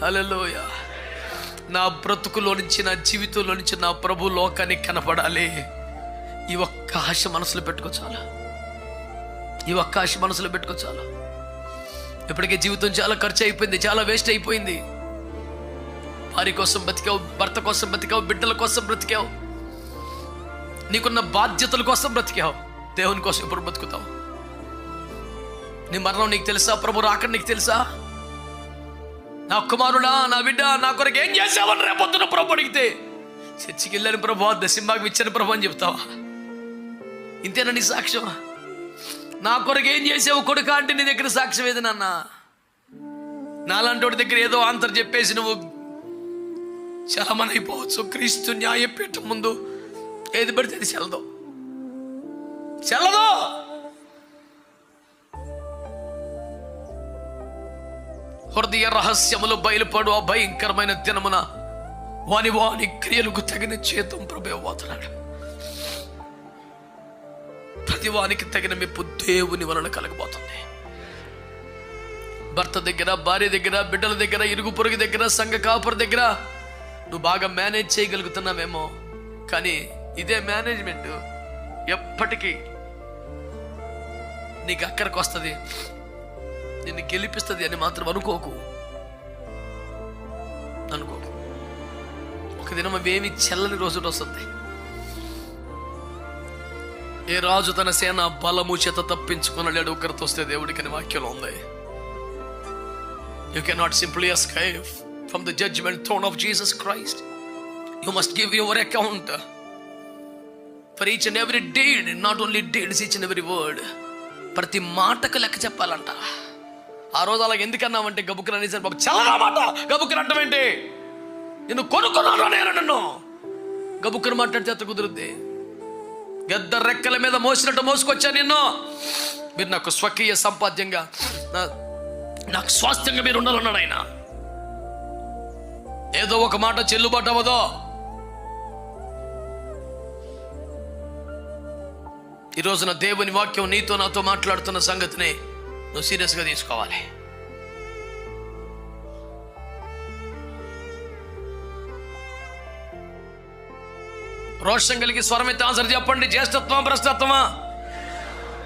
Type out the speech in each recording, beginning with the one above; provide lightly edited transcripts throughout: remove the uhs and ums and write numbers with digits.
హల్లెలూయా. నా బ్రతుకులో నుంచి, నా జీవితంలో నుంచి నా ప్రభు లోకానికి కనపడాలి. ఈ ఒక్క ఆశ మనసులో పెట్టుకో చాలు. ఈ ఒక్క ఆశ మనసులో పెట్టుకో చాలు. ఇప్పటికే జీవితం చాలా ఖర్చు అయిపోయింది, చాలా వేస్ట్ అయిపోయింది. భార్య కోసం బ్రతికావు, భర్త కోసం బ్రతికావు, బిడ్డల కోసం బ్రతికావు, నీకున్న బాధ్యతల కోసం బ్రతికావు. దేవుని కోసం ఇప్పుడు బ్రతుకుతావు. నీ మరణం నీకు తెలుసా? ప్రభు రాకడ నీకు తెలుసా? నా కుమారుడా, నా బిడ్డ, నా కొరకు ఏం చేసావని రేపొద్దున ప్రభు అడిగితే, చర్చికి వెళ్ళని ప్రభు, దశంభాగం ఇచ్చిన ప్రభు అని చెప్తావా? ఇంతేనా నీ సాక్ష్యం? నా కొరకు ఏం చేసావు కొడుకా అంటే నీ దగ్గర సాక్ష్యం ఏది నాన్న? నాలాంటి వాడి దగ్గర ఏదో ఆంతర్ చెప్పేసి నువ్వు చలమని అయిపోవచ్చు. క్రీస్తు న్యాయపీఠం ముందు ఏది పడితే అది చెల్లదు. హృదయ రహస్యములు బయలుపడు ఆ భయంకరమైన దినమున వాని వాని క్రియలకు తగిన చేతం ప్రభు పోతున్నాడు. ప్రతి వానికి తగిన మెప్పు దేవుని వలన కలగబోతుంది. భర్త దగ్గర, భార్య దగ్గర, బిడ్డల దగ్గర, ఇరుగు పొరుగు దగ్గర, సంఘ కాపుర దగ్గర నువ్వు బాగా మేనేజ్ చేయగలుగుతున్నావేమో, కానీ ఇదే మేనేజ్మెంట్ ఎప్పటికీ నీకు అక్కడికి వస్తుంది, నిన్ను గెలిపిస్తుంది అని మాత్రం అనుకోకు. ఒక దినం అవేమి చెల్లని రోజులు వస్తుంది. ఏ రాజు తన సేన బలము చేత తప్పించుకున్నాడు, ఉగ్రత వస్తే దేవుడికి అని వాక్యంలో ఉంది. You cannot simply escape from the judgment throne of Jesus Christ. You must give your account for each and every deed, not only deeds, each and every word. ప్రతి మాటకు లెక్క చెప్పాలంట. ఆ రోజు అలా ఎందుకన్నామంటే గబుక్కున అనేసారు బాబు, చల్లగా మాట గబుక్కున అంటాం ఏంటి? నిన్ను కొనుక్కున్నాను నేను, నన్ను గబుక్కున మాట్లాడితే కుదురుద్ది. గద్ద రెక్కల మీద మోసినట్టు మోసుకొచ్చా నిన్ను. మీరు నాకు స్వకీయ సంపాద్యంగా, నాకు స్వాస్థ్యంగా మీరు ఉండాలన్నాడు ఆయన. ఏదో ఒక మాట చెల్లుబాటు అవ్వదో. ఈ రోజున దేవుని వాక్యం నీతో నాతో మాట్లాడుతున్న సంగతిని నువ్వు సీరియస్గా తీసుకోవాలి. రోషం కలిగి స్వరమైతే ఆన్సర్ చెప్పండి. జ్యేష్ఠత్వమా భ్రష్టత్వమా?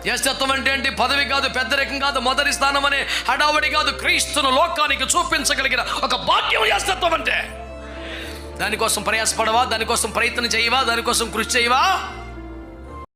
జ్యేష్ఠత్వం అంటే ఏంటి? పదవి కాదు, పెద్దరికం కాదు, మొదటి స్థానం అనే హడావడి కాదు. క్రీస్తును లోకానికి చూపించగలిగిన ఒక భాగ్యం జ్యేష్ఠత్వం అంటే. దానికోసం ప్రయాసపడవా? దానికోసం ప్రయత్నం చేయవా? దానికోసం కృషి చేయవా?